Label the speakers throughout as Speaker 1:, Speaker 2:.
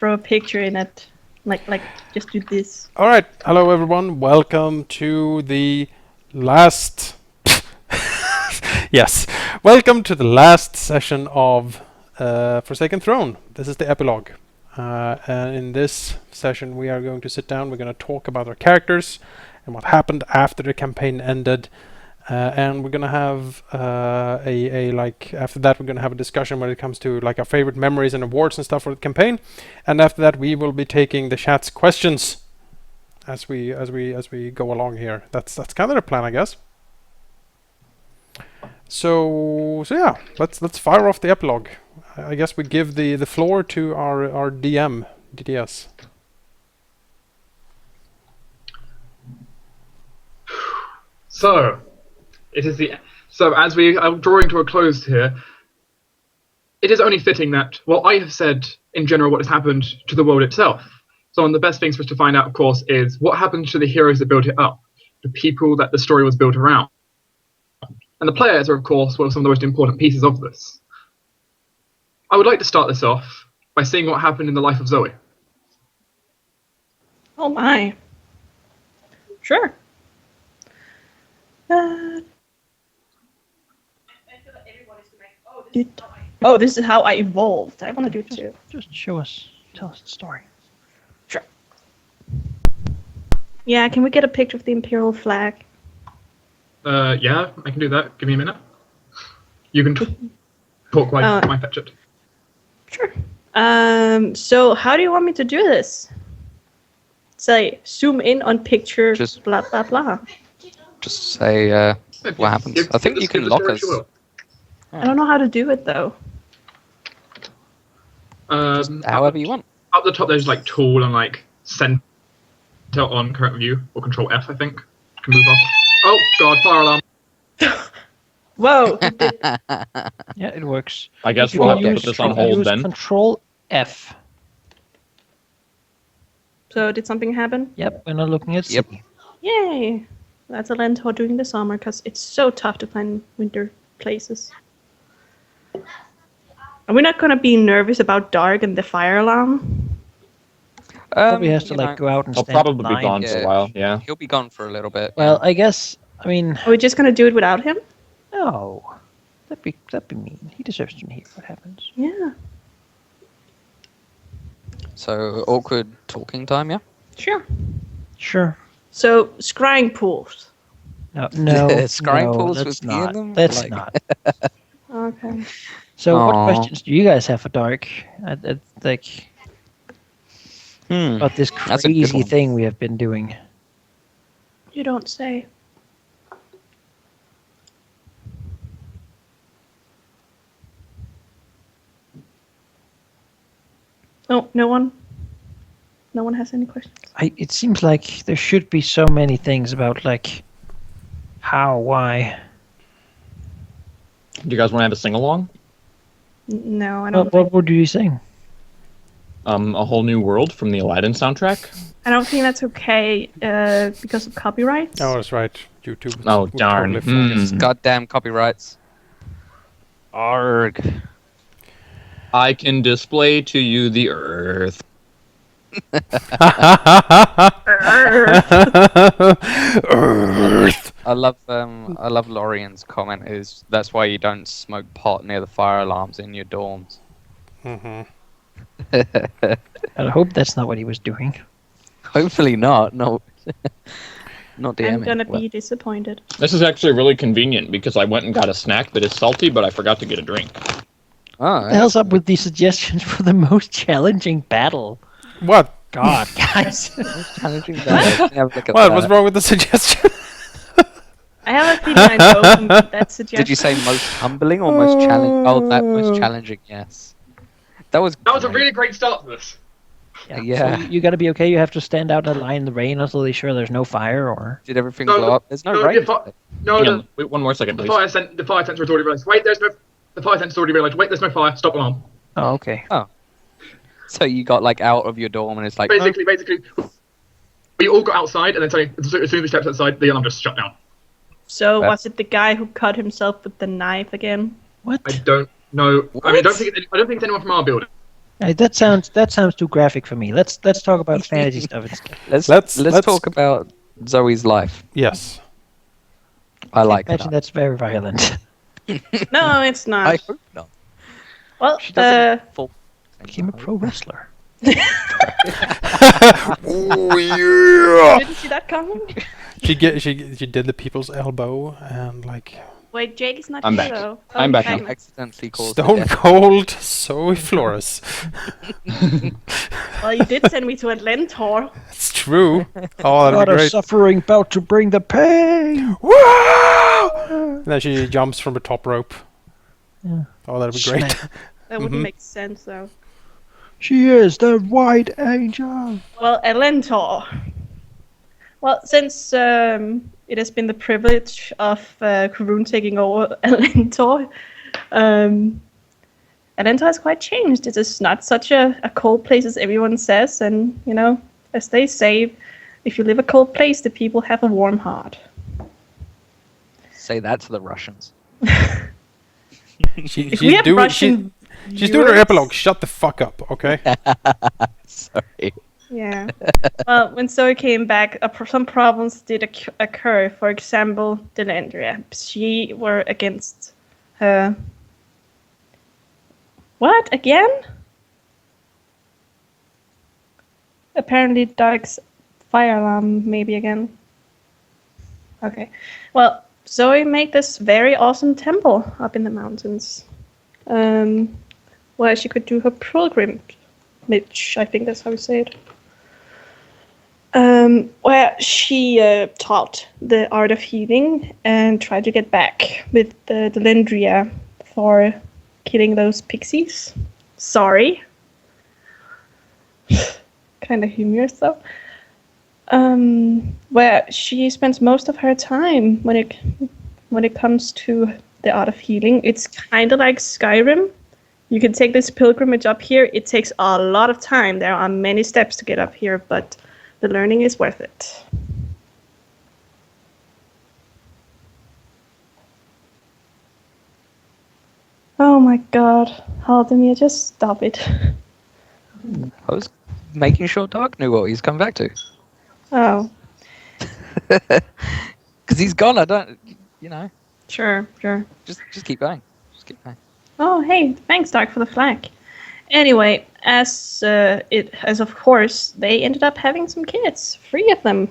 Speaker 1: throw a picture in it. Like just do this.
Speaker 2: All right, hello everyone. Welcome to the last. Yes, welcome to the last session of Forsaken Throne. This is the epilogue, and in this session we are going to sit down. We're going to talk about our characters and what happened after the campaign ended. And we're gonna have after that we're gonna have a discussion when it comes to like our favorite memories and awards and stuff for the campaign, and after that we will be taking the chat's questions as we go along here. That's kind of the plan, I guess. So yeah, let's fire off the epilogue. I guess we give the floor to our DM DDS.
Speaker 3: So. So as we are drawing to a close here, it is only fitting that, well, I have said in general what has happened to the world itself. So one of the best things for us to find out, of course, is what happened to the heroes that built it up, the people that the story was built around. And the players are, of course, one of some of the most important pieces of this. I would like to start this off by seeing what happened in the life of Zoe.
Speaker 1: Oh my. Sure. Oh, this is how I evolved. I want to do it too.
Speaker 4: Just tell us the story.
Speaker 1: Sure. Yeah, can we get a picture of the Imperial flag?
Speaker 3: Yeah, I can do that. Give me a minute. You can talk while I fetch it.
Speaker 1: Sure. So how do you want me to do this? Say, zoom in on picture,
Speaker 5: Just-
Speaker 1: blah, blah, blah.
Speaker 5: Just say what happens. I think you can lock us.
Speaker 1: I don't know how to do it, though.
Speaker 5: However you want.
Speaker 3: Up the top, there's like tool and like center on current view, or control F, I think. Can move up. Oh god, fire alarm.
Speaker 1: Whoa.
Speaker 4: Yeah, it works.
Speaker 6: I guess
Speaker 4: You
Speaker 6: we'll
Speaker 4: can
Speaker 6: have to put this on hold
Speaker 4: use
Speaker 6: then.
Speaker 4: Control F.
Speaker 1: So did something happen?
Speaker 4: Yep, we're not looking at
Speaker 5: Yep.
Speaker 4: sea.
Speaker 1: Yay. That's a Lentor during the summer, because it's so tough to find winter places. Are we not going to be nervous about dark and the fire alarm?
Speaker 4: Probably has to
Speaker 5: you
Speaker 4: like
Speaker 5: know,
Speaker 4: go out and
Speaker 6: I'll
Speaker 4: stand in
Speaker 6: probably be
Speaker 4: line.
Speaker 6: gone for a while, yeah.
Speaker 5: He'll be gone for a little bit.
Speaker 4: Well, I guess. I mean,
Speaker 1: Are we just going to do it without him?
Speaker 4: no, that'd be mean. He deserves to hear what happens.
Speaker 1: Yeah.
Speaker 5: So awkward talking time, yeah.
Speaker 1: Sure.
Speaker 4: Sure.
Speaker 1: So, scrying pools.
Speaker 4: No,
Speaker 5: Scrying
Speaker 4: no,
Speaker 5: pools
Speaker 4: let's
Speaker 5: with me in
Speaker 4: not.
Speaker 5: them?
Speaker 4: Let's
Speaker 5: Like-
Speaker 4: not.
Speaker 1: Okay.
Speaker 4: So, what
Speaker 5: Aw.
Speaker 4: questions do you guys have for Dark? Like about this
Speaker 5: That's a good
Speaker 4: crazy
Speaker 5: one.
Speaker 4: thing we have been doing.
Speaker 1: You don't say. Oh, no one? No one has any questions?
Speaker 4: It seems like there should be so many things about like how, why.
Speaker 6: Do you guys want to have a sing-along?
Speaker 1: No, I don't.
Speaker 4: What would you sing?
Speaker 6: A Whole New World from the Aladdin soundtrack?
Speaker 1: I don't think that's okay because of copyrights.
Speaker 2: Oh, that's right. YouTube.
Speaker 6: Oh,
Speaker 2: would
Speaker 6: darn.
Speaker 2: totally flag us.
Speaker 5: Goddamn copyrights. Arg.
Speaker 6: I can display to you the earth.
Speaker 2: Earth.
Speaker 5: I love Lorian's comment is that's why you don't smoke pot near the fire alarms in your dorms.
Speaker 2: Mm-hmm.
Speaker 4: I hope that's not what he was doing.
Speaker 5: Hopefully not. No. Not DMing.
Speaker 1: I'm gonna be disappointed.
Speaker 6: This is actually really convenient because I went and got a snack that is salty, but I forgot to get a drink.
Speaker 5: Oh,
Speaker 4: What the hell's up with these suggestions for the most challenging battle?
Speaker 2: What?
Speaker 4: God, guys.
Speaker 5: challenging that. Have a look at
Speaker 2: What?
Speaker 5: that.
Speaker 2: What's wrong with the suggestion?
Speaker 1: I have a feeling I know that suggestion.
Speaker 5: Did you say most humbling or most challenging? Oh, that most challenging, yes. That was
Speaker 3: That was a
Speaker 5: great.
Speaker 3: really great start to this.
Speaker 5: Yeah.
Speaker 4: So you gotta be okay. You have to stand out in a line in the rain until they're sure there's no fire, or
Speaker 5: Did everything
Speaker 3: No,
Speaker 5: blow up? There's no
Speaker 3: no,
Speaker 5: rain.
Speaker 3: No,
Speaker 6: Hang
Speaker 3: the,
Speaker 6: on, wait one more second,
Speaker 3: the
Speaker 6: please.
Speaker 3: the fire sensor has already realised. Wait, there's no. The fire sensor's already realised. Wait, there's no fire. Stop alarm.
Speaker 4: oh, okay.
Speaker 5: So you got like out of your dorm and it's like,
Speaker 3: Basically, we all got outside, and then suddenly, as soon as we stepped outside, the alarm just shut down.
Speaker 1: So
Speaker 5: That's-
Speaker 1: was it the guy who cut himself with the knife again?
Speaker 4: What?
Speaker 3: I don't know. I mean, I don't
Speaker 5: What?
Speaker 3: think it's anyone from our building.
Speaker 4: That sounds too graphic for me. Let's talk about fantasy stuff instead.
Speaker 5: Let's talk about Zoe's life.
Speaker 2: Yes.
Speaker 5: I like
Speaker 4: Imagine
Speaker 5: that.
Speaker 4: that's very violent.
Speaker 1: No, it's not.
Speaker 5: I hope not.
Speaker 1: Well,
Speaker 5: She doesn't fall.
Speaker 4: Became a pro wrestler.
Speaker 2: Oh yeah.
Speaker 1: didn't see that coming.
Speaker 2: She did the people's elbow and like
Speaker 1: Wait, Jake is not
Speaker 6: I'm
Speaker 1: here
Speaker 6: back.
Speaker 1: though.
Speaker 6: I'm back
Speaker 1: back
Speaker 6: now.
Speaker 5: Accidentally caused
Speaker 2: Stone
Speaker 5: the death.
Speaker 2: Cold Zoe Flores.
Speaker 1: Well, you did send me to Atlantor.
Speaker 2: It's true. Oh,
Speaker 4: A
Speaker 2: that'd
Speaker 4: lot
Speaker 2: be
Speaker 4: of
Speaker 2: great.
Speaker 4: suffering about to bring the pain.
Speaker 2: Wow! And then she jumps from the top rope.
Speaker 4: Yeah.
Speaker 2: Oh, that'd be great.
Speaker 4: Snap.
Speaker 1: That wouldn't
Speaker 2: Mhm.
Speaker 1: make sense though.
Speaker 4: She is the white angel.
Speaker 1: Well, Atlantor. Well, since it has been the privilege of Karun taking over Atlantor, Atlantor has quite changed. It is not such a cold place as everyone says, and you know, as they say, if you live a cold place, the people have a warm heart.
Speaker 5: Say that to the Russians.
Speaker 1: If we have Russian
Speaker 2: she's doing her
Speaker 1: viewers-
Speaker 2: epilogue. Shut the fuck up, okay?
Speaker 5: Sorry.
Speaker 1: Yeah. Well, when Zoe came back, some problems did occur. For example, Delandria. She were against her. What? Again? Apparently, Dark's fire alarm, maybe again. Okay. Well, Zoe made this very awesome temple up in the mountains. Where she could do her pilgrimage. I think that's how you say it. Where she taught the art of healing and tried to get back with the Delendria for killing those pixies. Sorry. Kind of humorous though. Where she spends most of her time when it comes to the art of healing. It's kind of like Skyrim. You can take this pilgrimage up here. It takes a lot of time. There are many steps to get up here, but the learning is worth it. Oh my god. Halldamir, just stop it.
Speaker 5: I was making sure Dark knew what he's come back to.
Speaker 1: Oh,
Speaker 5: Because he's gone. I don't. You know.
Speaker 1: sure.
Speaker 5: Just keep going. Just keep going.
Speaker 1: Oh, hey, thanks, Dark, for the flag. Anyway, as of course, they ended up having some kids, 3 of them.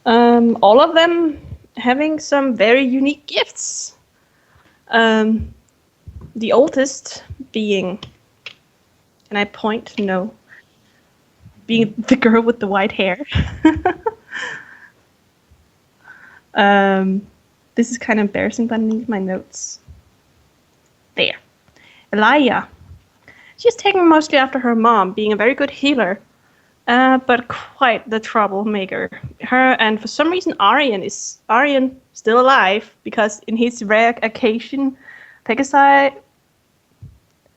Speaker 1: All of them having some very unique gifts. The oldest being, can I point? No. Being the girl with the white hair. This is kind of embarrassing, but I need my notes. There. Elia. She's taken mostly after her mom, being a very good healer, but quite the troublemaker. Her and for some reason Aryan still alive, because in his rare occasion, Pegasi,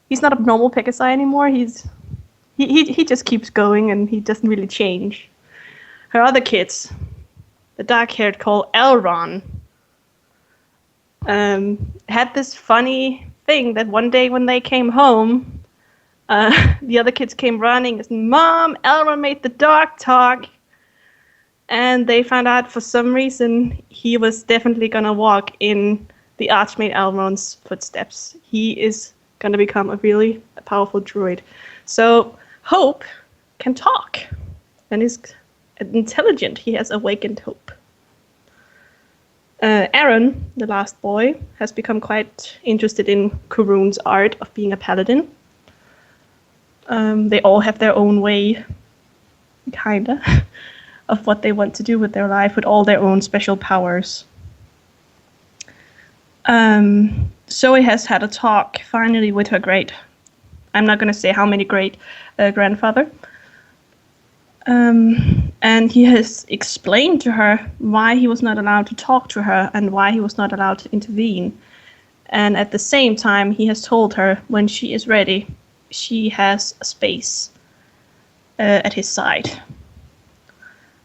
Speaker 1: he's not a normal Pegasi anymore. He just keeps going and he doesn't really change. Her other kids, the dark-haired called Elron, had this funny thing that one day when they came home, the other kids came running and said, "Mom, Elron made the dog talk." And they found out for some reason he was definitely going to walk in the Archmage Elron's footsteps. He is going to become a really powerful druid. So Hope can talk and is intelligent. He has awakened Hope. Aaron, the last boy, has become quite interested in Karun's art of being a paladin. They all have their own way, kinda, of what they want to do with their life, with all their own special powers. Zoe has had a talk, finally, with her I'm not going to say how many grandfather. And he has explained to her why he was not allowed to talk to her and why he was not allowed to intervene. And at the same time, he has told her when she is ready, she has a space at his side.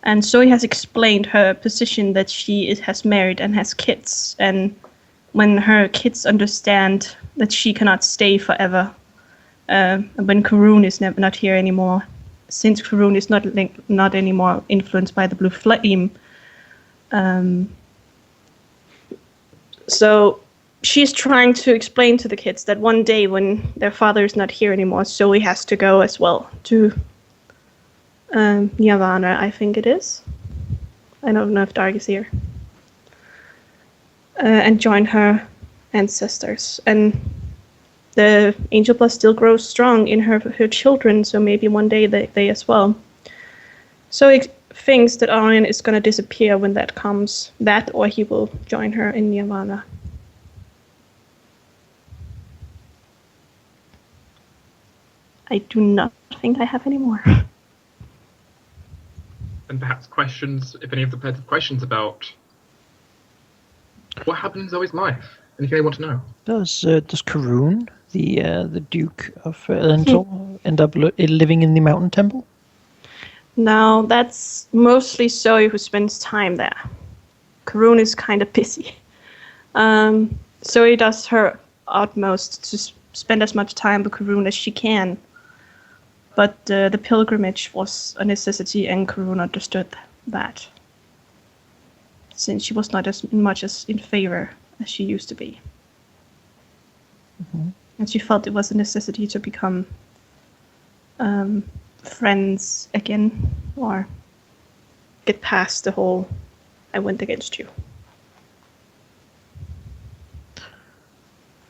Speaker 1: And so he has explained her position that she has married and has kids. And when her kids understand that she cannot stay forever, when Karun is not here anymore, since Karun is not anymore influenced by the blue flame. So she's trying to explain to the kids that one day when their father is not here anymore, Zoe has to go as well to Nirvana, I think it is. I don't know if Dark is here. And join her ancestors. And the angel blood still grows strong in her children, so maybe one day they as well. So he thinks that Orion is going to disappear when that comes. That, or he will join her in Nirvana. I do not think I have any more.
Speaker 3: And perhaps questions, if any of the players have questions about what happened in Zoe's life. Anything they want to know?
Speaker 4: Does Karun, the Duke of Lental, end up living in the mountain temple?
Speaker 1: No, that's mostly Zoe who spends time there. Karun is kind of busy. Zoe does her utmost to spend as much time with Karun as she can. But the pilgrimage was a necessity, and Karun understood that, since she was not as much as in favor as she used to be.
Speaker 4: Mm-hmm.
Speaker 1: And she felt it was a necessity to become friends again, or get past the whole I went against you.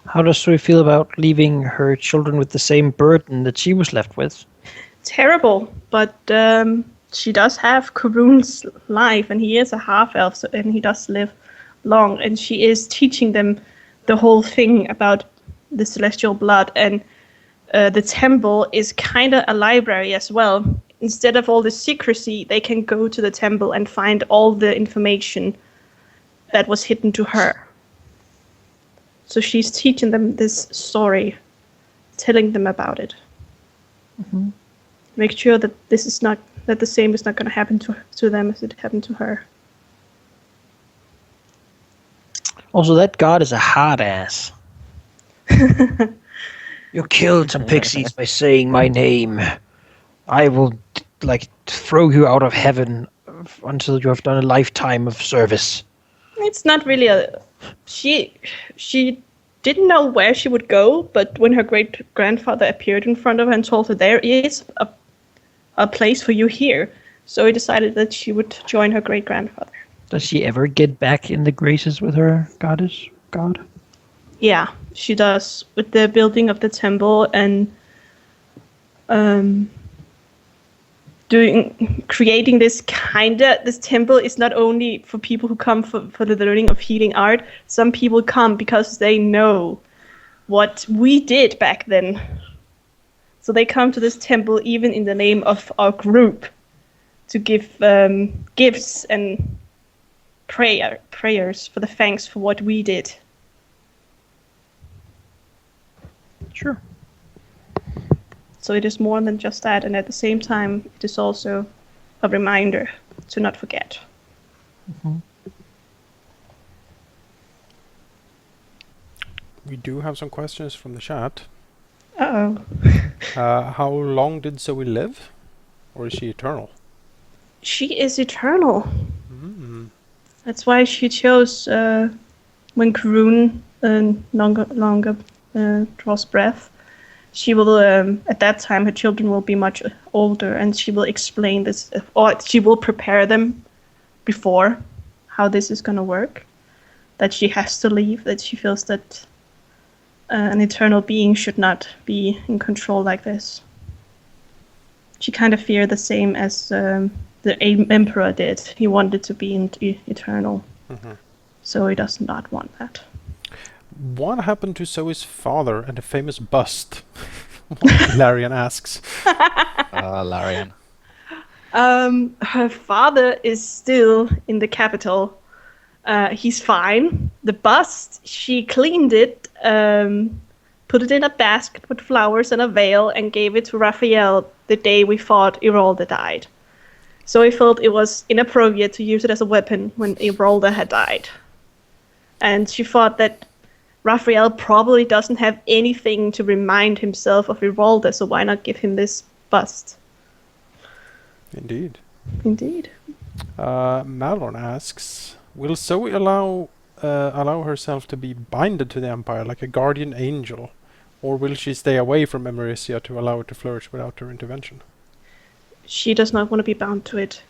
Speaker 4: How does Zoe feel about leaving her children with the same burden that she was left with?
Speaker 1: Terrible, but she does have Karun's life, and he is a half-elf, so, and he does live long, and she is teaching them the whole thing about the celestial blood, and the temple is kind of a library as well. Instead of all the secrecy, they can go to the temple and find all the information that was hidden to her. So she's teaching them this story, telling them about it.
Speaker 4: Mm-hmm.
Speaker 1: Make sure that this is not, that the same is not going to happen to them as it happened to her.
Speaker 4: Also, that god is a hard ass. You killed some pixies by saying my name. I will, throw you out of heaven until you have done a lifetime of service.
Speaker 1: It's not really a... She didn't know where she would go, but when her great-grandfather appeared in front of her and told her there is a place for you here, so he decided that she would join her great-grandfather.
Speaker 4: Does she ever get back in the graces with her god?
Speaker 1: Yeah, she does, with the building of the temple and creating this temple is not only for people who come for the learning of healing art. Some people come because they know what we did back then. So they come to this temple even in the name of our group to give gifts and prayers for the thanks for what we did.
Speaker 4: Sure.
Speaker 1: So it is more than just that, and at the same time, it is also a reminder to not forget.
Speaker 4: Mm-hmm.
Speaker 2: We do have some questions from the chat.
Speaker 1: Uh-oh.
Speaker 2: How long did Zoe live? Or is she eternal?
Speaker 1: She is eternal.
Speaker 2: Mm.
Speaker 1: That's why she chose when Karun longer draws breath. She will, at that time, her children will be much older, and she will explain this, or she will prepare them before how this is going to work. That she has to leave, that she feels that an eternal being should not be in control like this. She kind of feared the same as the Emperor did. He wanted to be eternal.
Speaker 2: Mm-hmm.
Speaker 1: So he does not want that.
Speaker 2: What happened to Zoe's father and the famous bust? Larian asks.
Speaker 5: Larian.
Speaker 1: Her father is still in the capital. He's fine. The bust, she cleaned it, put it in a basket with flowers and a veil, and gave it to Raphael the day we fought Irolda died. So he felt it was inappropriate to use it as a weapon when Irolda had died. And she thought that Raphael probably doesn't have anything to remind himself of Ivalda, so why not give him this bust?
Speaker 2: Indeed.
Speaker 1: Indeed.
Speaker 2: Malorn asks, will Zoe allow herself to be binded to the Empire like a guardian angel, or will she stay away from Emerisia to allow it to flourish without her intervention?
Speaker 1: She does not want to be bound to it.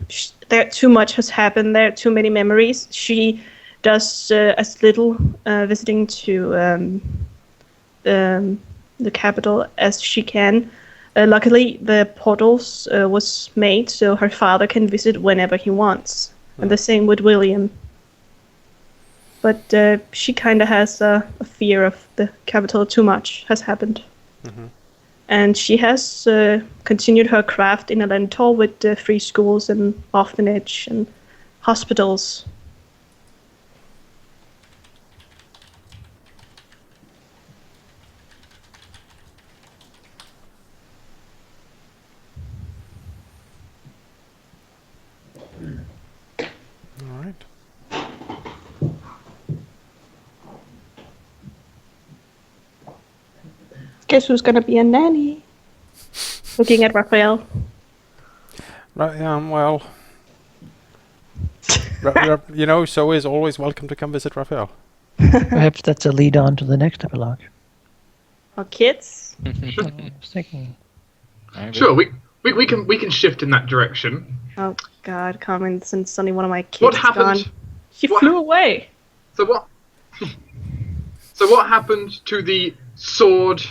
Speaker 1: There too much has happened. There are too many memories. She does as little visiting to the capital as she can. Luckily, the portals was made so her father can visit whenever he wants. And the same with William. But she kind of has a fear of the capital. Too much has happened.
Speaker 2: Mm-hmm.
Speaker 1: And she has continued her craft in Alentor with free schools and orphanage and hospitals.
Speaker 2: All right.
Speaker 1: Guess who's gonna be a nanny? Looking at Raphael.
Speaker 2: Right. Well. Zoe is always welcome to come visit Raphael.
Speaker 4: Perhaps that's a lead on to the next epilogue.
Speaker 1: Or kids?
Speaker 4: I was thinking.
Speaker 5: Maybe.
Speaker 3: Sure, we can shift in that direction.
Speaker 1: Oh God, Carmen, since only one of my kids
Speaker 3: What
Speaker 1: is
Speaker 3: happened?
Speaker 1: gone. She
Speaker 3: What
Speaker 1: flew away.
Speaker 3: So what? So what happened to the sword,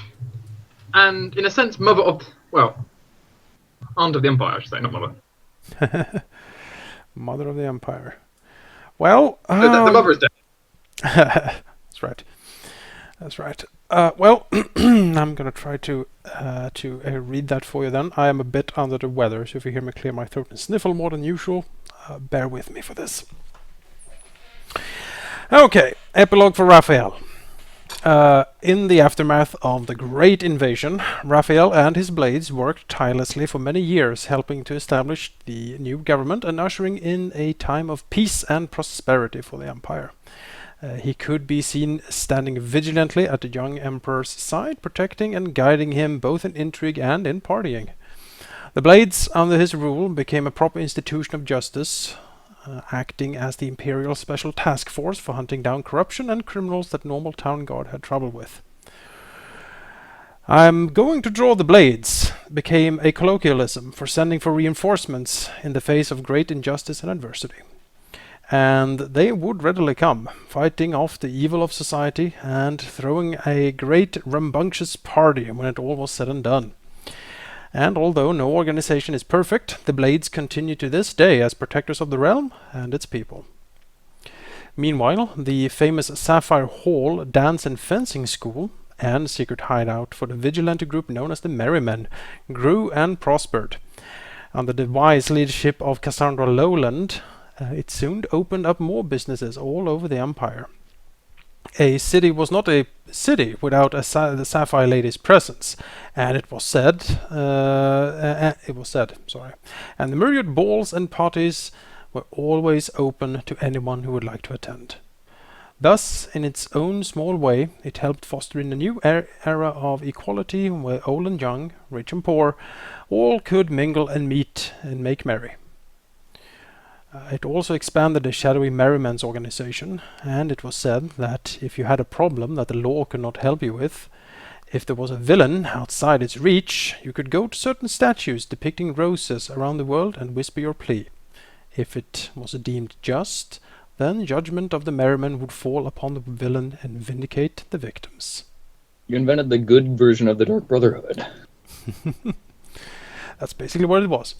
Speaker 3: and in a sense, mother of aunt of the Empire, I should say, not mother.
Speaker 2: Mother of the Empire. Well,
Speaker 3: The mother is dead.
Speaker 2: That's right. That's right. Well, I'm gonna try to read that for you then. I am a bit under the weather, so if you hear me clear my throat and sniffle more than usual, bear with me for this. Okay, epilogue for Raphael. In the aftermath of the Great Invasion, Raphael and his blades worked tirelessly for many years, helping to establish the new government and ushering in a time of peace and prosperity for the Empire. He could be seen standing vigilantly at the young emperor's side, protecting and guiding him both in intrigue and in partying. The Blades, under his rule, became a proper institution of justice, acting as the Imperial Special Task Force for hunting down corruption and criminals that normal town guard had trouble with. "I'm going to draw the Blades" became a colloquialism for sending for reinforcements in the face of great injustice and adversity. And they would readily come, fighting off the evil of society and throwing a great rambunctious party when it all was said and done. And although no organization is perfect, the Blades continue to this day as protectors of the realm and its people. Meanwhile, the famous Sapphire Hall dance and fencing school and secret hideout for the vigilante group known as the Merrymen grew and prospered. Under the wise leadership of Cassandra Lowland, it soon opened up more businesses all over the Empire. A city was not a city without the Sapphire Lady's presence, and it was said, and the myriad balls and parties were always open to anyone who would like to attend. Thus, in its own small way, it helped foster in a new era of equality where old and young, rich and poor, all could mingle and meet and make merry. It also expanded the shadowy Merrymen's organization, and it was said that if you had a problem that the law could not help you with, if there was a villain outside its reach, you could go to certain statues depicting roses around the world and whisper your plea. If it was deemed just, then judgment of the Merrymen would fall upon the villain and vindicate the victims.
Speaker 6: You invented the good version of the Dark Brotherhood.
Speaker 2: That's basically what it was.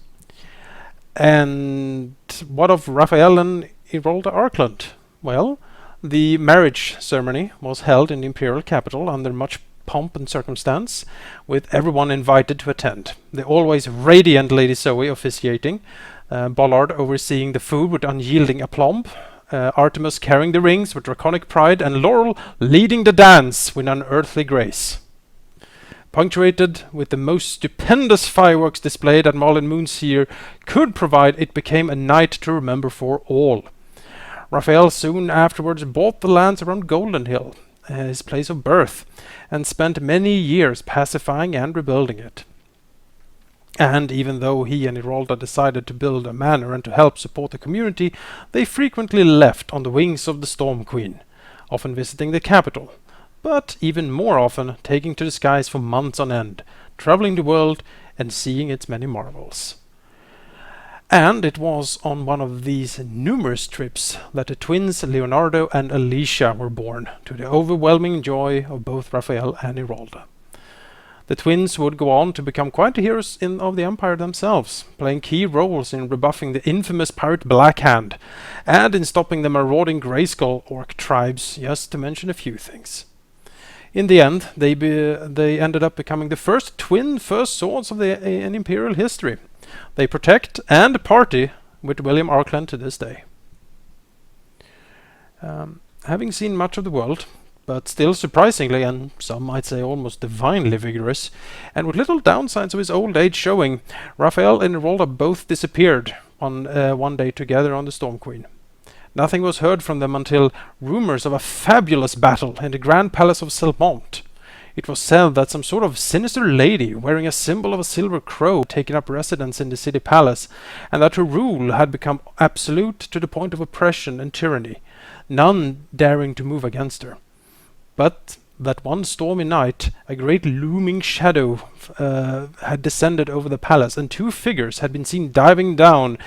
Speaker 2: And what of Raphael and Ivalda Arkland? Well, the marriage ceremony was held in the imperial capital under much pomp and circumstance, with everyone invited to attend. The always radiant Lady Zoe officiating, Bollard overseeing the food with unyielding aplomb, Artemis carrying the rings with draconic pride, and Laurel leading the dance with unearthly grace. Punctuated with the most stupendous fireworks display that Marlin Moonseer could provide, it became a night to remember for all. Raphael soon afterwards bought the lands around Golden Hill, his place of birth, and spent many years pacifying and rebuilding it. And even though he and Irolda decided to build a manor and to help support the community, they frequently left on the wings of the Storm Queen, often visiting the capital, but even more often taking to the skies for months on end, traveling the world and seeing its many marvels. And it was on one of these numerous trips that the twins Leonardo and Alicia were born, to the overwhelming joy of both Raphael and Irolda. The twins would go on to become quite the heroes of the Empire themselves, playing key roles in rebuffing the infamous pirate Blackhand, and in stopping the marauding Greyskull orc tribes, just to mention a few things. In the end, they ended up becoming the first swords of in Imperial history. They protect and party with William Arkland to this day. Having seen much of the world, but still surprisingly, and some might say almost divinely vigorous, and with little downsides of his old age showing, Raphael and Irolda both disappeared on one day together on the Storm Queen. Nothing was heard from them until rumors of a fabulous battle in the Grand Palace of Selmont. It was said that some sort of sinister lady wearing a symbol of a silver crow had taken up residence in the city palace, and that her rule had become absolute to the point of oppression and tyranny, none daring to move against her. But that one stormy night, a great looming shadow had descended over the palace, and two figures had been seen diving down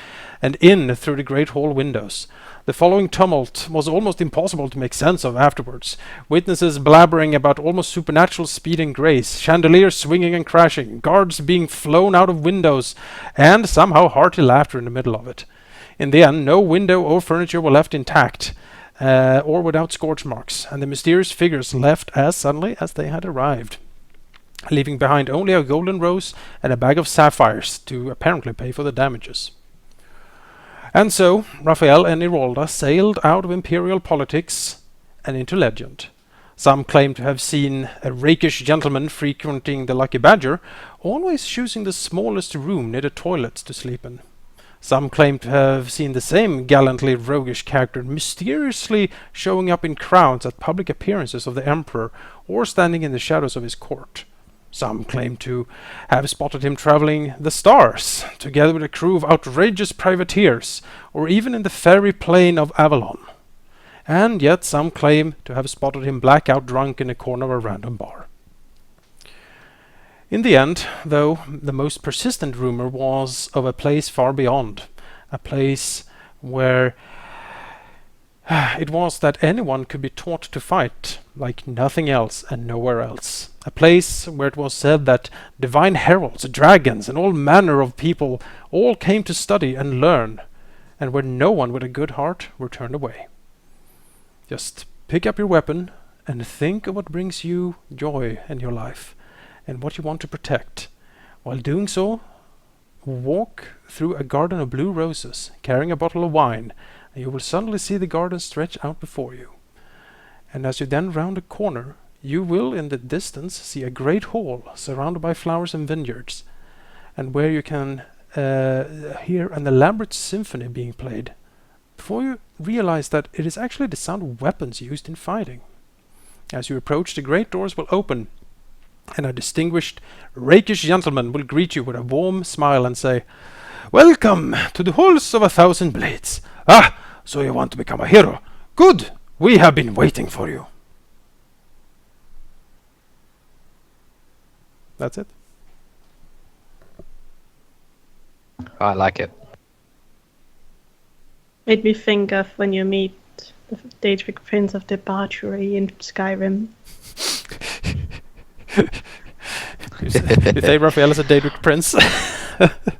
Speaker 2: and in through the great hall windows. The following tumult was almost impossible to make sense of afterwards. Witnesses blabbering about almost supernatural speed and grace, chandeliers swinging and crashing, guards being flown out of windows, and somehow hearty laughter in the middle of it. In the end, no window or furniture were left intact, or without scorch marks, and the mysterious figures left as suddenly as they had arrived, leaving behind only a golden rose and a bag of sapphires to apparently pay for the damages. And so, Raphael and Irolda sailed out of imperial politics and into legend. Some claim to have seen a rakish gentleman frequenting the Lucky Badger, always choosing the smallest room near the toilets to sleep in. Some claim to have seen the same gallantly roguish character mysteriously showing up in crowds at public appearances of the Emperor, or standing in the shadows of his court. Some claim to have spotted him traveling the stars, together with a crew of outrageous privateers, or even in the fairy plain of Avalon. And yet some claim to have spotted him blackout drunk in a corner of a random bar. In the end, though, the most persistent rumor was of a place far beyond, a place where it was that anyone could be taught to fight like nothing else and nowhere else. A place where it was said that divine heralds, dragons, and all manner of people all came to study and learn, and where no one with a good heart were turned away. Just pick up your weapon and think of what brings you joy in your life and what you want to protect. While doing so, walk through a garden of blue roses, carrying a bottle of wine, and you will suddenly see the garden stretch out before you. And as you then round a corner, you will in the distance see a great hall surrounded by flowers and vineyards, and where you can hear an elaborate symphony being played, before you realize that it is actually the sound of weapons used in fighting. As you approach, the great doors will open, and a distinguished, rakish gentleman will greet you with a warm smile and say, "Welcome to the halls of 1,000 blades. Ah, so you want to become a hero? Good! We have been waiting for you." That's it.
Speaker 5: I like it.
Speaker 1: Made me think of when you meet the Daedric Prince of Debauchery in Skyrim.
Speaker 2: You say Raphael is a Daedric Prince?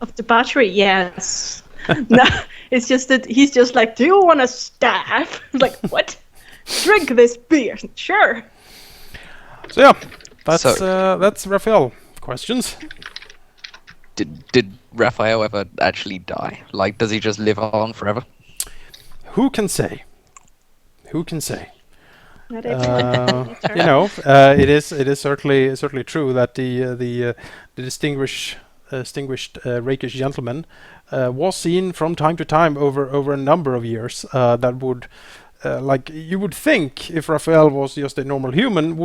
Speaker 1: Of Debauchery, yes. No, it's just that he's just like, "Do you want a staff?" Like, what? Drink this beer. Sure.
Speaker 2: So yeah, that's Raphael. Questions?
Speaker 5: Did Raphael ever actually die? Like, does he just live on forever?
Speaker 2: Who can say? Who can say?
Speaker 1: Not everyone.
Speaker 2: You know, it is certainly true that the distinguished rakish gentleman was seen from time to time over a number of years that would like you would think if Raphael was just a normal human,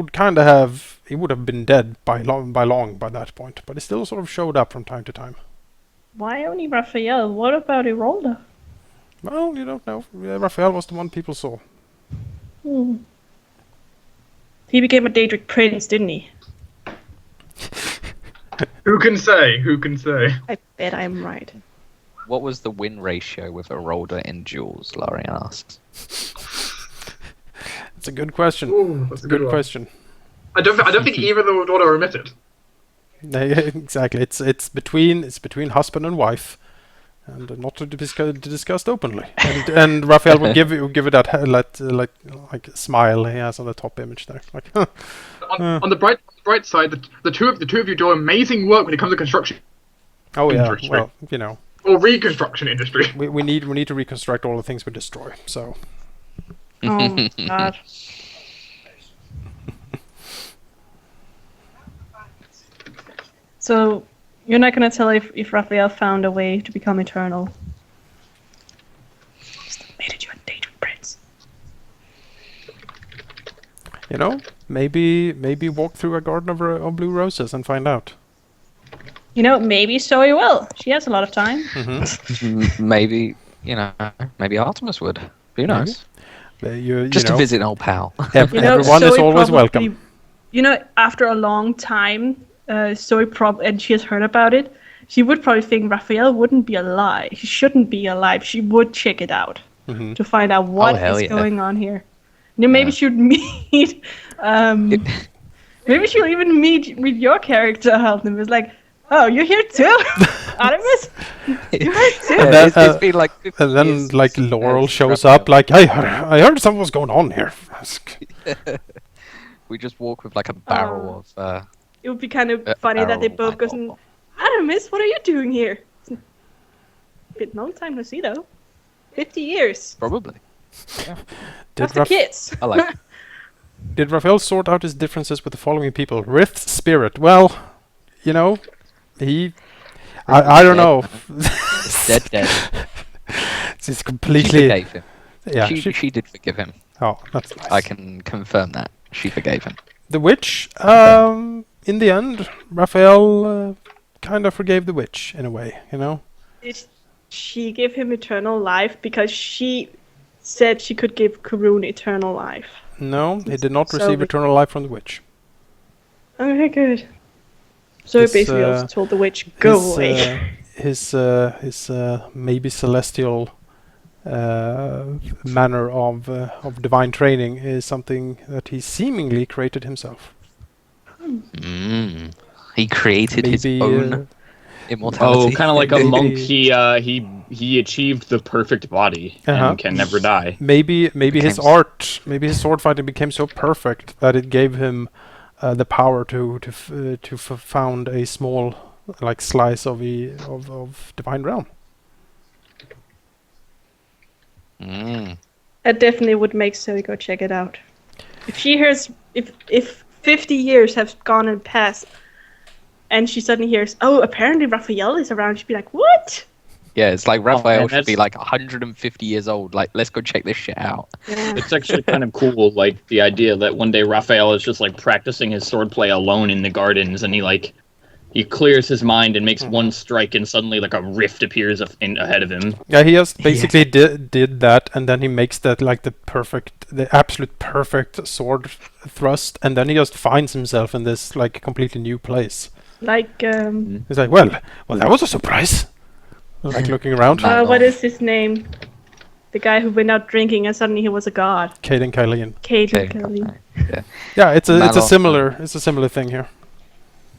Speaker 2: he would have been dead by long by that point, but he still sort of showed up from time to time.
Speaker 1: Why only Raphael? What about Irolda?
Speaker 2: Well, you don't know. Raphael was the one people saw.
Speaker 1: He became a Daedric prince, didn't he?
Speaker 3: Who can say? Who can say?
Speaker 1: I bet I'm right.
Speaker 5: What was the win ratio with Irolda in duels? Larian asks.
Speaker 2: It's a good question.
Speaker 3: Ooh, that's a good one.
Speaker 2: question.
Speaker 3: I don't think either of them would want to admit it.
Speaker 2: Exactly. It's between husband and wife, and not to be discussed openly. And Raphael would give it that like smile he has on the top image there. Like,
Speaker 3: on the bright side, the two of you do amazing work when it comes to construction.
Speaker 2: oh yeah.
Speaker 3: Industry.
Speaker 2: Well, you know,
Speaker 3: Or reconstruction industry.
Speaker 2: we need to reconstruct all the things we destroy. So.
Speaker 1: Oh my god. So, you're not gonna tell if Raphael found a way to become eternal? Just made it you a Daedric prince.
Speaker 2: You know, maybe walk through a garden of blue roses and find out.
Speaker 1: You know, maybe Zoe will. She has a lot of time.
Speaker 5: Maybe, maybe Artemis would. Who knows? Just to visit an old pal.
Speaker 1: You know,
Speaker 2: Everyone is
Speaker 1: Zoe
Speaker 2: always
Speaker 1: probably-
Speaker 2: welcome.
Speaker 1: You know, after a long time, Zoe and she has heard about it, she would probably think Raphael wouldn't be alive. He shouldn't be alive. She would check it out to find out what is going on here. You know, maybe she'd meet. Maybe she'll even meet with your character, Halldamir. It's like, oh, you're here too, Artemis. You're here too.
Speaker 2: And then,
Speaker 5: it's been like 50
Speaker 2: and then
Speaker 5: years
Speaker 2: like
Speaker 5: since
Speaker 2: Laurel shows
Speaker 5: Raphael.
Speaker 2: up, like, I heard something was going on here.
Speaker 5: We just walk with like a barrel of.
Speaker 1: It would be kind of funny that they both go, Artemis, what are you doing here? Been long time to see though. 50 years.
Speaker 5: Probably.
Speaker 1: After kids.
Speaker 5: I like it.
Speaker 2: Did Raphael sort out his differences with the following people? Rith's spirit. Well, you know, I don't know.
Speaker 5: Dead.
Speaker 2: It's
Speaker 5: She
Speaker 2: completely.
Speaker 5: forgave him.
Speaker 2: Yeah.
Speaker 5: She did forgive him.
Speaker 2: Oh, that's nice.
Speaker 5: I can confirm that. She forgave him.
Speaker 2: The witch. In the end, Raphael kind of forgave the witch in a way. You know.
Speaker 1: Did she give him eternal life because she said she could give Karun eternal life?
Speaker 2: No, he did not
Speaker 1: So
Speaker 2: receive
Speaker 1: we-
Speaker 2: eternal life from the witch.
Speaker 1: Okay, good. So
Speaker 2: His,
Speaker 1: basically also told the witch, go away.
Speaker 2: His maybe celestial manner of divine training is something that he seemingly created himself.
Speaker 5: He created his
Speaker 2: Maybe,
Speaker 5: own immortality.
Speaker 6: Oh, kind of like a
Speaker 2: Maybe-
Speaker 6: monk. He achieved the perfect body and can never die.
Speaker 2: Maybe his
Speaker 5: Became
Speaker 2: art, maybe his sword fighting became so perfect that it gave him the power to found a small like slice of divine realm.
Speaker 1: That definitely would make Zoe go check it out. If she hears, if 50 years have gone and passed, and she suddenly hears, oh, apparently Raphael is around, she'd be like, what?
Speaker 5: Yeah, it's like Raphael
Speaker 6: man,
Speaker 5: should be
Speaker 6: that's-
Speaker 5: like 150 years old. Like, let's go check this shit out.
Speaker 1: Yeah.
Speaker 6: It's actually kind of cool, like the idea that one day Raphael is just like practicing his swordplay alone in the gardens, and he clears his mind and makes one strike, and suddenly like a rift appears ahead of him.
Speaker 2: Yeah, he just basically did that, and then he makes that like the absolute perfect sword thrust, and then he just finds himself in this like completely new place.
Speaker 1: Like,
Speaker 2: He's like, well, that was a surprise. Like looking around.
Speaker 1: what is his name? The guy who went out drinking and suddenly he was a god.
Speaker 2: Caden Kylene.
Speaker 1: Caden
Speaker 5: Okay,
Speaker 1: Kelly.
Speaker 5: yeah.
Speaker 2: Yeah, it's a
Speaker 5: Malon.
Speaker 2: similar thing here.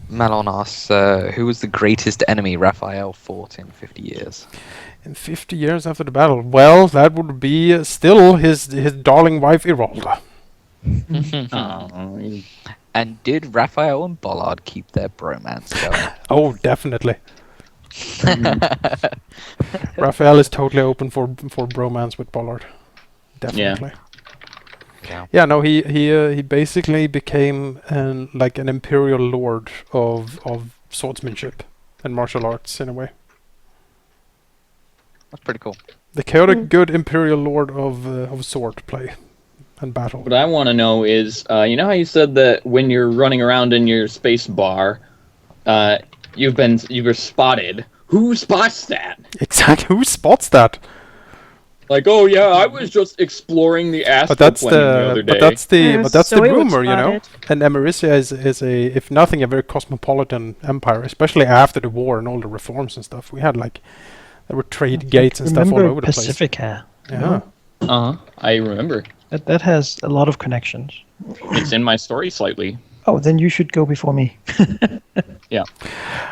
Speaker 5: Malon asks, who was the greatest enemy Raphael fought in 50 years?
Speaker 2: In 50 years after the battle, well, that would be still his darling wife Irolda.
Speaker 6: Oh,
Speaker 5: And did Raphael and Bollard keep their bromance going?
Speaker 2: Oh, definitely. Raphael is totally open for bromance with Bollard. Definitely. Yeah, no, he basically became an imperial lord of swordsmanship and martial arts in a way.
Speaker 5: That's pretty cool.
Speaker 2: The chaotic good Imperial Lord of sword play and battle.
Speaker 6: What I want to know is, you know how you said that when you're running around in your space bar, you were spotted. Who spots that?
Speaker 2: Exactly. Who spots that?
Speaker 6: Like, oh yeah, I was just exploring the astral plane the other day.
Speaker 2: But that's the
Speaker 1: Zoe would
Speaker 2: rumor, you
Speaker 1: spot
Speaker 2: know.
Speaker 1: it.
Speaker 2: And Emerisia is a, if nothing, a very cosmopolitan empire, especially after the war and all the reforms and stuff. We had there were trade gates and stuff all over the place.
Speaker 4: Pacifica.
Speaker 2: Yeah.
Speaker 6: I remember.
Speaker 4: That has a lot of connections.
Speaker 6: It's in my story slightly.
Speaker 4: Oh, then you should go before me.
Speaker 6: Yeah.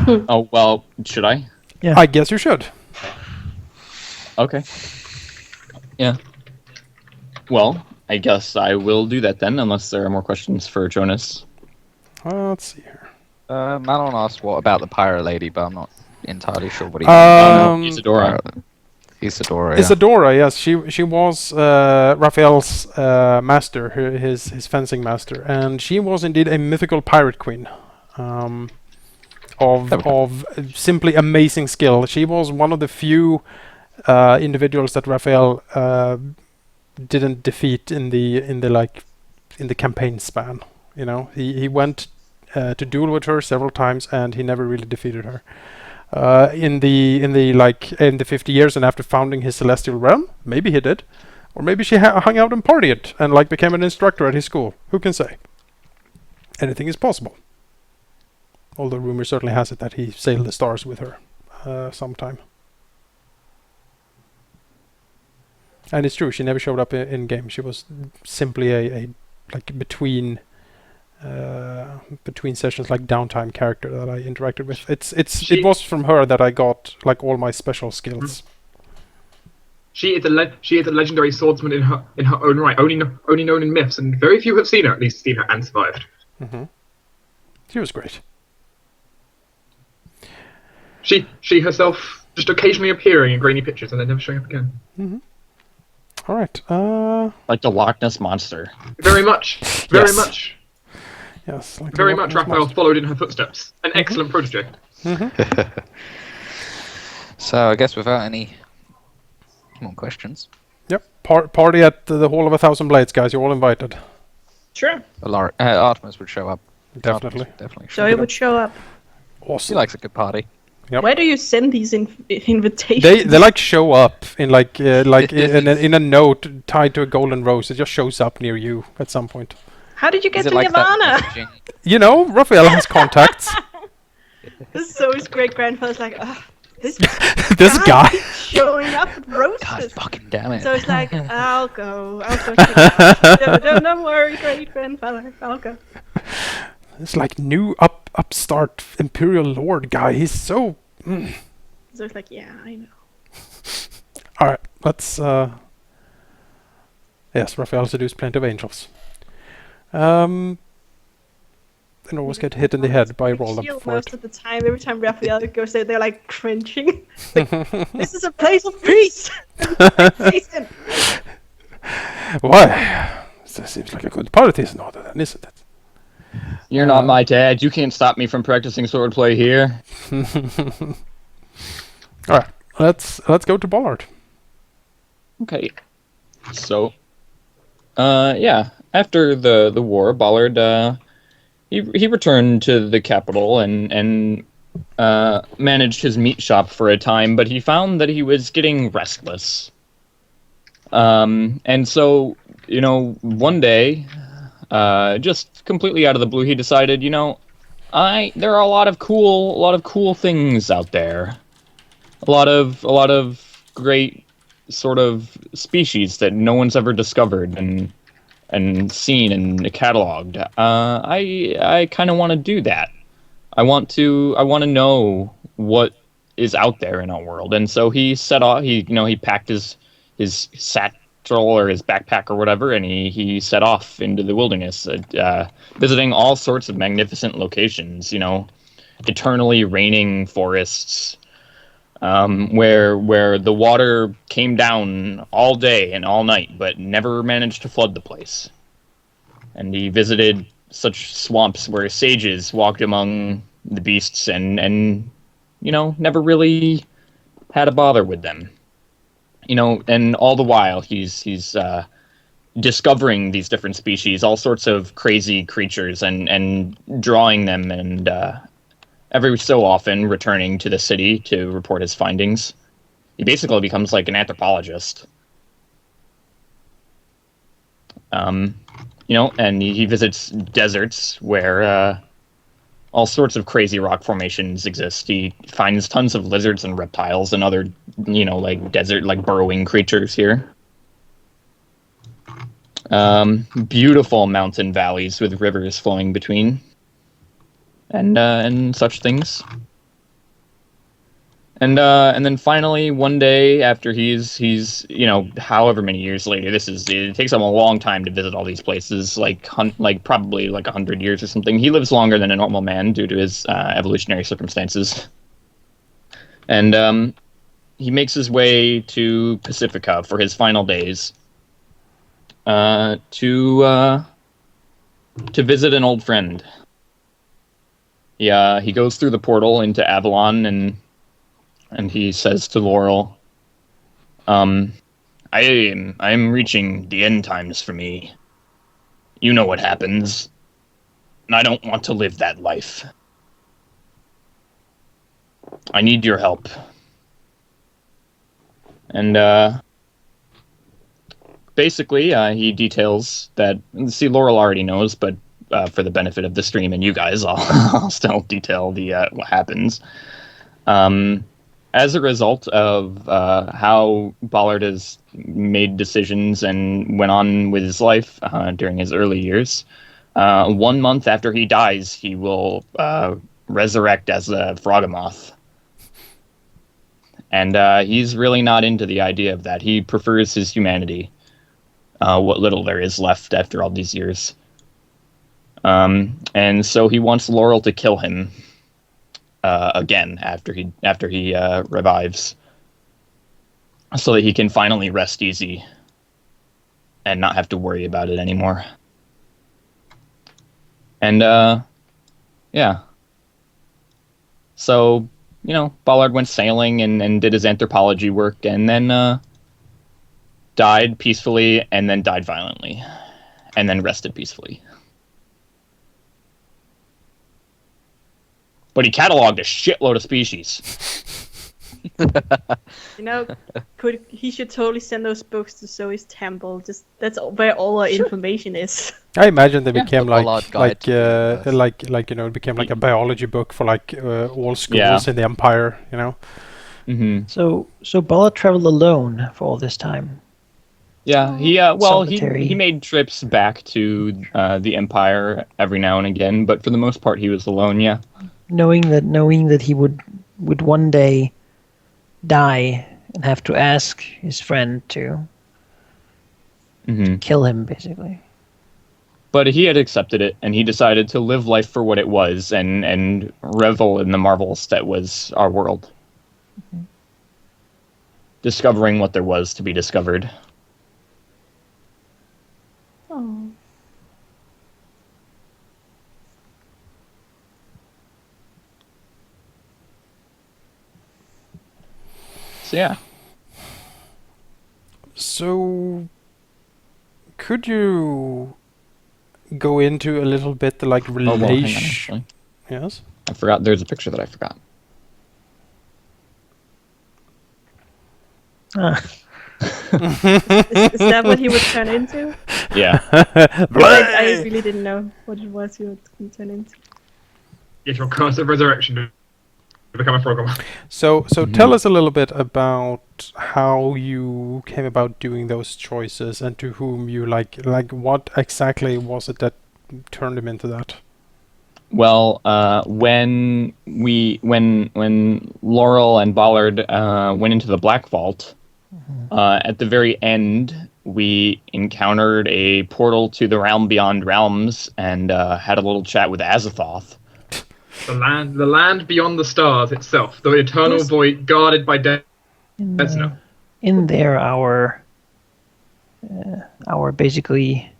Speaker 6: Oh well, should I?
Speaker 4: Yeah.
Speaker 2: I guess you should.
Speaker 6: Okay. Yeah. Well, I guess I will do that then, unless there are more questions for Jonas.
Speaker 2: Let's see here.
Speaker 5: Manon asked what about the pirate lady, but I'm not entirely sure what he means.
Speaker 6: Isadora.
Speaker 5: Isadora.
Speaker 2: Isadora, yes, she was Raphael's master, his fencing master, and she was indeed a mythical pirate queen, of simply amazing skill. She was one of the few individuals that Raphael didn't defeat in the campaign span. You know, he went to duel with her several times, and he never really defeated her. In the 50 years and after founding his celestial realm, maybe he did, or maybe she hung out and partied and became an instructor at his school. Who can say? Anything is possible. Although rumor certainly has it that he sailed the stars with her sometime. And it's true, she never showed up in game. She was simply a between sessions, downtime character that I interacted with. It was from her that I got all my special skills.
Speaker 3: She is a legendary swordsman in her own right, only known in myths, and very few have seen her. At least seen her and survived.
Speaker 2: Mm-hmm. She was great.
Speaker 3: She herself just occasionally appearing in grainy pictures and then never showing up again.
Speaker 2: Mm-hmm. All right.
Speaker 6: Like the Loch Ness Monster.
Speaker 3: Very much. Very much.
Speaker 2: Yes.
Speaker 3: Very much Raphael followed in her footsteps. An excellent protege.
Speaker 2: Mm-hmm.
Speaker 5: So I guess without any more questions.
Speaker 2: Yep. Party at the Hall of 1,000 Blades, guys. You're all invited.
Speaker 1: Sure.
Speaker 5: Artemis would show up.
Speaker 2: Definitely.
Speaker 5: Artemis would definitely
Speaker 1: Zoe would show up.
Speaker 2: Awesome.
Speaker 5: She likes a good party.
Speaker 2: Yep.
Speaker 1: Where do you send these invitations?
Speaker 2: They show up in in a note tied to a golden rose. It just shows up near you at some point.
Speaker 1: How did you get
Speaker 5: Is it
Speaker 1: to
Speaker 5: like that
Speaker 1: Nirvana?
Speaker 5: messaging?
Speaker 2: You know, Raphael has contacts.
Speaker 1: This is Zoe's great grandfather's like, this
Speaker 2: This guy.
Speaker 1: keeps showing up at
Speaker 5: God
Speaker 1: roasters.
Speaker 5: fucking damn it.
Speaker 1: So it's like, I'll go check it out. Don't worry, great grandfather, I'll go.
Speaker 2: It's new upstart Imperial Lord guy. He's so...
Speaker 1: So it's like, yeah, I know.
Speaker 2: Alright, let's... Yes, Raphael seduced plenty of angels. They always get hit in the head by Roll-Up for
Speaker 1: most
Speaker 2: it.
Speaker 1: of the time, every time Raphael goes there, they're cringing. This is a place of peace! Jason!
Speaker 2: Why? This seems like a good party, isn't it?
Speaker 6: You're not my dad. You can't stop me from practicing swordplay here.
Speaker 2: Alright, let's go to Bollard.
Speaker 6: Okay. So, yeah. After the war, Bollard he returned to the capital and managed his meat shop for a time, but he found that he was getting restless. And so, one day, just completely out of the blue, he decided, there are a lot of cool things out there. A lot of great sort of species that no one's ever discovered and seen and cataloged. I kind of want to do that. I want to know what is out there in our world. And so he set off. He packed his satchel or his backpack or whatever, and he set off into the wilderness, visiting all sorts of magnificent locations. Eternally raining forests. Where the water came down all day and all night, but never managed to flood the place. And he visited such swamps where sages walked among the beasts and never really had a bother with them. and all the while he's discovering these different species, all sorts of crazy creatures, and drawing them, and every so often returning to the city to report his findings. He basically becomes like an anthropologist. And he visits deserts where all sorts of crazy rock formations exist. He finds tons of lizards and reptiles and other, like desert, like burrowing creatures here. Beautiful mountain valleys with rivers flowing between, and such things. And then finally, one day after he's however many years later, it takes him a long time to visit all these places, like probably like 100 years or something. He lives longer than a normal man due to his evolutionary circumstances. And he makes his way to Pacifica for his final days, to visit an old friend. Yeah, he goes through the portal into Avalon, and he says to Laurel, I am reaching the end times for me. You know what happens. And I don't want to live that life. I need your help. And basically, he details that, see, Laurel already knows, but for the benefit of the stream and you guys, I'll still detail what happens. As a result of how Ballard has made decisions and went on with his life during his early years, 1 month after he dies, he will resurrect as a Froghemoth. And he's really not into the idea of that. He prefers his humanity, what little there is left after all these years. And so he wants Laurel to kill him again after he revives, so that he can finally rest easy and not have to worry about it anymore. And yeah. So, Ballard went sailing and did his anthropology work, and then died peacefully, and then died violently, and then rested peacefully. But he cataloged a shitload of species.
Speaker 1: He should totally send those books to Zoe's temple. That's where all our information is.
Speaker 2: I imagine they became
Speaker 5: it
Speaker 2: became like a biology book for all schools in the Empire.
Speaker 6: Mm-hmm.
Speaker 4: So Ballard traveled alone for all this time.
Speaker 6: Yeah, he made trips back to the Empire every now and again, but for the most part he was alone. Yeah.
Speaker 4: Knowing that he would one day die and have to ask his friend to kill him, basically.
Speaker 6: But he had accepted it, and he decided to live life for what it was, and revel in the marvels that was our world. Mm-hmm. Discovering what there was to be discovered.
Speaker 1: Oh.
Speaker 6: So yeah.
Speaker 2: So could you go into a little bit the relation? Yes.
Speaker 6: I forgot. There's a picture that I forgot.
Speaker 1: Is that what he would turn into?
Speaker 6: Yeah.
Speaker 1: I really didn't know what it was he would turn into.
Speaker 3: Get your curse of resurrection to become a frog.
Speaker 2: So tell us a little bit about how you came about doing those choices, and to whom you what exactly was it that turned him into that?
Speaker 6: Well, when Laurel and Ballard went into the Black Vault, at the very end, we encountered a portal to the realm beyond realms, and had a little chat with Azathoth.
Speaker 3: The land beyond the stars itself, the eternal void guarded by death.
Speaker 4: In there, our basically,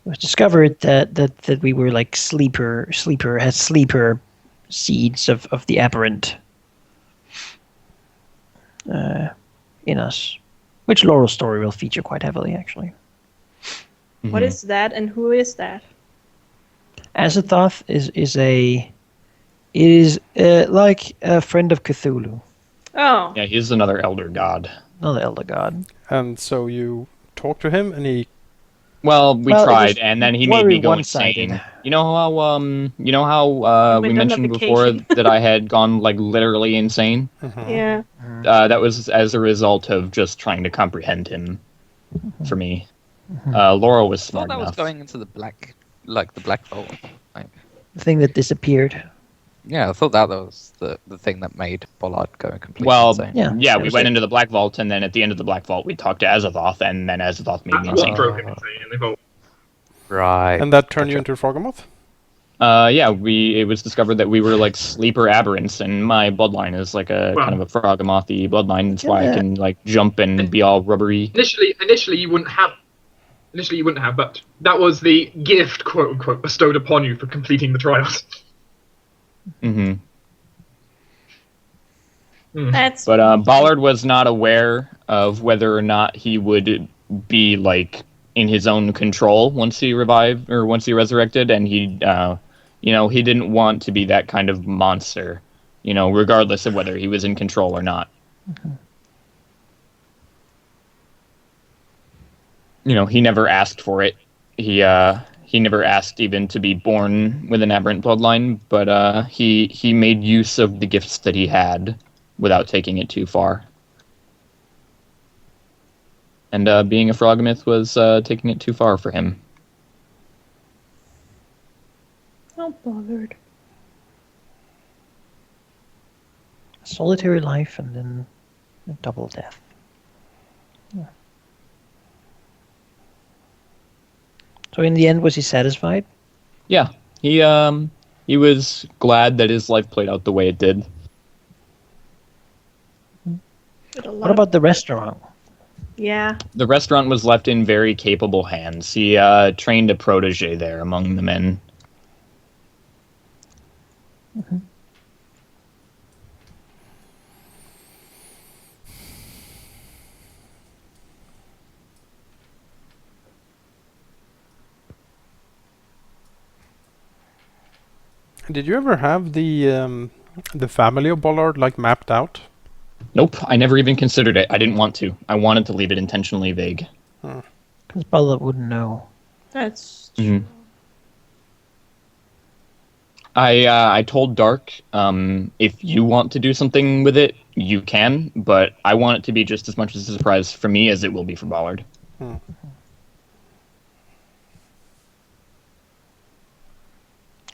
Speaker 4: it was discovered that we were like sleeper seeds of the aberrant in us. Which Laurel's story will feature quite heavily, actually.
Speaker 1: What is that, and who is that?
Speaker 4: Azathoth is like a friend of Cthulhu,
Speaker 1: Oh.
Speaker 6: Yeah, he's another elder god.
Speaker 4: another elder god.
Speaker 2: And so you talk to him, and he.
Speaker 6: Well, we
Speaker 4: Well, it
Speaker 6: tried,
Speaker 4: was
Speaker 6: and then he made
Speaker 4: very
Speaker 6: me go
Speaker 4: one-sided.
Speaker 6: insane. You know how we
Speaker 1: went on a
Speaker 6: mentioned before
Speaker 1: vacation.
Speaker 6: that I had gone like literally insane.
Speaker 1: Yeah.
Speaker 6: That was as a result of just trying to comprehend him. For me, Laura was
Speaker 5: I thought
Speaker 6: smart
Speaker 5: that was
Speaker 6: enough.
Speaker 5: going into the black vault. Like,
Speaker 4: The thing that disappeared.
Speaker 5: yeah, I thought that was the thing that made Bollard go completely
Speaker 6: Well,
Speaker 5: insane.
Speaker 4: Yeah.
Speaker 6: yeah,
Speaker 4: that
Speaker 6: we
Speaker 4: was
Speaker 6: went
Speaker 4: it.
Speaker 6: into the Black Vault, and then at the end of the Black Vault, we talked to Azathoth, and then Azathoth made me
Speaker 3: That's what
Speaker 6: insane.
Speaker 3: drove him insane in the vault.
Speaker 5: Right.
Speaker 2: And that turned you
Speaker 5: Gotcha.
Speaker 2: into a Froggermoth?
Speaker 6: Yeah, it was discovered that we were like sleeper aberrants, and my bloodline is like a kind of a frogomothy bloodline. That's why I can like jump and be all rubbery.
Speaker 3: Initially you wouldn't have. But that was the gift, quote unquote, bestowed upon you for completing the trials.
Speaker 6: Mm-hmm.
Speaker 1: That's.
Speaker 6: But Bollard was not aware of whether or not he would be like in his own control once he revived or once he resurrected, and he didn't want to be that kind of monster, regardless of whether he was in control or not. He never asked for it. He never asked even to be born with an aberrant bloodline, but he made use of the gifts that he had without taking it too far. And being a frogmyth was taking it too far for him.
Speaker 1: Oh, bothered.
Speaker 4: A solitary life and then a double death. Yeah. So in the end, was he satisfied?
Speaker 6: Yeah, he was glad that his life played out the way it did.
Speaker 4: What about the restaurant?
Speaker 1: Yeah.
Speaker 6: The restaurant was left in very capable hands. He trained a protege there among the men.
Speaker 2: Did you ever have the family of Bollard like mapped out?
Speaker 6: Nope, I never even considered it. I didn't want to. I wanted to leave it intentionally vague.
Speaker 4: Because Ballard wouldn't know.
Speaker 1: That's.
Speaker 6: I told Dark, if you want to do something with it, you can, but I want it to be just as much as a surprise for me as it will be for Bollard.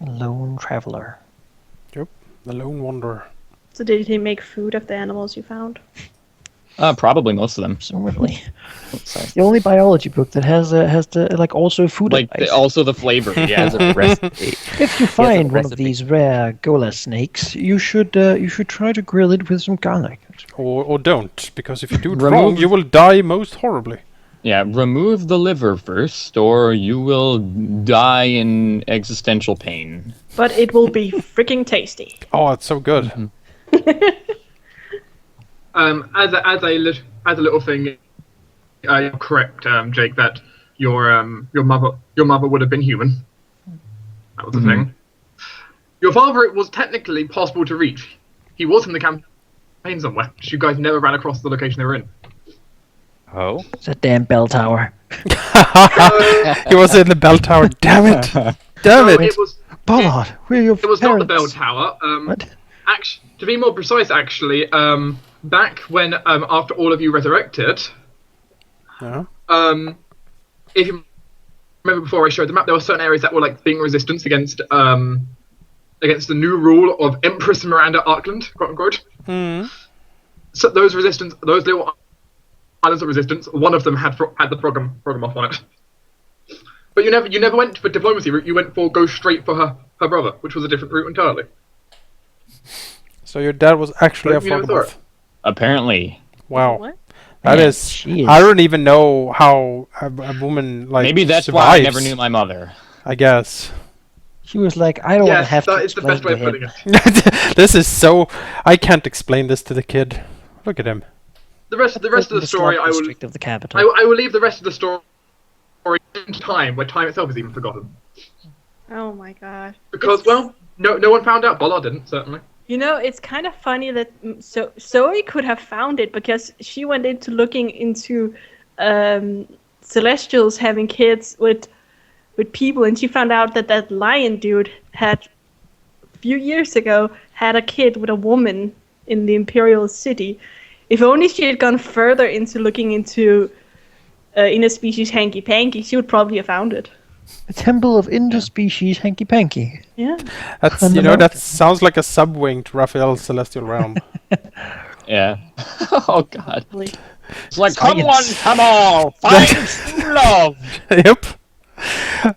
Speaker 4: A lone traveler.
Speaker 2: Yep, the lone wanderer.
Speaker 1: So did he make food of the animals you found?
Speaker 6: Probably most of them.
Speaker 4: Presumably. It's the only biology book that has the like also food
Speaker 6: Like
Speaker 4: advice.
Speaker 6: also the flavor. Yeah,
Speaker 5: As a recipe.
Speaker 4: If you find one of
Speaker 5: recipe.
Speaker 4: these rare gola snakes, you should try to grill it with some garlic.
Speaker 2: Or don't, because if you do it
Speaker 6: Remove-
Speaker 2: wrong, you will die most horribly.
Speaker 6: Yeah, remove the liver first, or you will die in existential pain.
Speaker 1: But it will be freaking tasty.
Speaker 2: Oh, it's so good.
Speaker 3: As a little thing, you're correct, Jake, that your mother would have been human. That was the thing. Your father, it was technically possible to reach. He was in the campaign somewhere. You guys never ran across the location they were in.
Speaker 5: Oh.
Speaker 4: It's that damn bell tower.
Speaker 2: He was in the bell tower. Damn it! Damn
Speaker 3: No,
Speaker 2: it!
Speaker 3: it was.
Speaker 4: Ballard, where are your
Speaker 3: It was not the bell
Speaker 4: parents?
Speaker 3: tower.
Speaker 4: What?
Speaker 3: To be more precise, actually, back when after all of you resurrected,
Speaker 2: Yeah.
Speaker 3: if you remember before I showed the map, there were certain areas that were like being resistance against the new rule of Empress Miranda Arkland, quote unquote. So those little islands of resistance, one of them had the program off on it. But you never went for diplomacy route. You went for go straight for her brother, which was a different route entirely.
Speaker 2: So your dad was actually a
Speaker 3: You never saw
Speaker 2: Froggermoth.
Speaker 3: it.
Speaker 6: Apparently.
Speaker 2: Wow.
Speaker 1: What?
Speaker 2: That
Speaker 4: Man,
Speaker 2: is.
Speaker 4: she is-
Speaker 2: I don't even know how a woman like
Speaker 6: Maybe that's
Speaker 2: survives.
Speaker 6: why I never knew my mother.
Speaker 2: I guess.
Speaker 4: She was like, I don't want to
Speaker 3: Yes,
Speaker 4: have to
Speaker 3: that is the
Speaker 4: explain
Speaker 3: best way
Speaker 4: to
Speaker 3: of putting
Speaker 4: him.
Speaker 3: it.
Speaker 2: This is so. I can't explain this to the kid. Look at him.
Speaker 3: the rest of the story, I will.
Speaker 4: District of the capital.
Speaker 3: I will leave the rest of the story in time, where time itself is even forgotten.
Speaker 1: Oh my god.
Speaker 3: Because, well, no one found out. Bollard didn't, certainly.
Speaker 1: You know, it's kind of funny that Zoe could have found it because she went into looking into Celestials having kids with people, and she found out that lion dude had a few years ago had a kid with a woman in the Imperial City. If only she had gone further into looking into interspecies hanky-panky, she would probably have found it.
Speaker 4: A temple of interspecies hanky-panky.
Speaker 1: Yeah.
Speaker 2: That's that sounds like a sub-wing to Raphael's Celestial Realm.
Speaker 6: Yeah. Oh god.
Speaker 1: Really.
Speaker 6: It's like, come one, come all, find true love.
Speaker 2: Yep.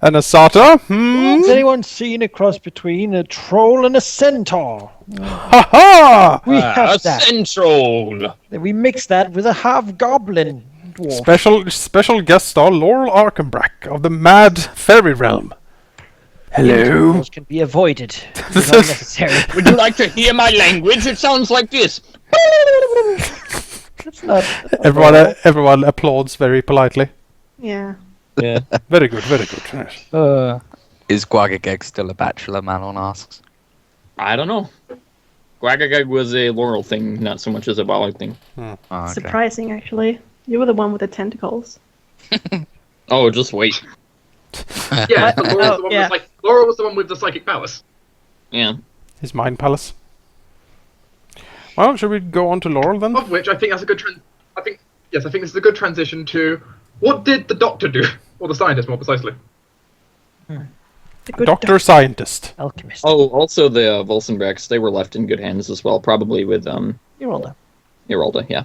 Speaker 2: And a Sata.
Speaker 4: Has anyone seen a cross between a troll and a centaur?
Speaker 2: Ha ha!
Speaker 4: We have that.
Speaker 6: Central.
Speaker 4: We mix that with a half-goblin dwarf.
Speaker 2: Special guest star Laurel Arkenbrack of the Mad Fairy Realm. Hello.
Speaker 4: Those can be avoided. It's not necessary.
Speaker 6: Would you like to hear my language? It sounds like this.
Speaker 4: That's not
Speaker 2: Everyone applauds very politely.
Speaker 1: Yeah.
Speaker 5: Yeah.
Speaker 2: Very good, very good.
Speaker 5: Is Guagageg still a bachelor? Malon asks.
Speaker 6: I don't know. Guagagag was a Laurel thing, not so much as a Bollard thing.
Speaker 5: Oh, okay.
Speaker 1: Surprising, actually. You were the one with the tentacles.
Speaker 6: Oh, just wait.
Speaker 3: Yeah, but Laurel was the one with the psychic powers.
Speaker 6: Yeah.
Speaker 2: His mind palace. Well, should we go on to Laurel then?
Speaker 3: Of which I think that's a good I think this is a good transition to what did the doctor do, or the scientist more precisely.
Speaker 2: Doctor scientist.
Speaker 4: Alchemist.
Speaker 6: Oh, also the Volsenbracks, they were left in good hands as well, probably with
Speaker 4: Irolda.
Speaker 6: Irolda, yeah.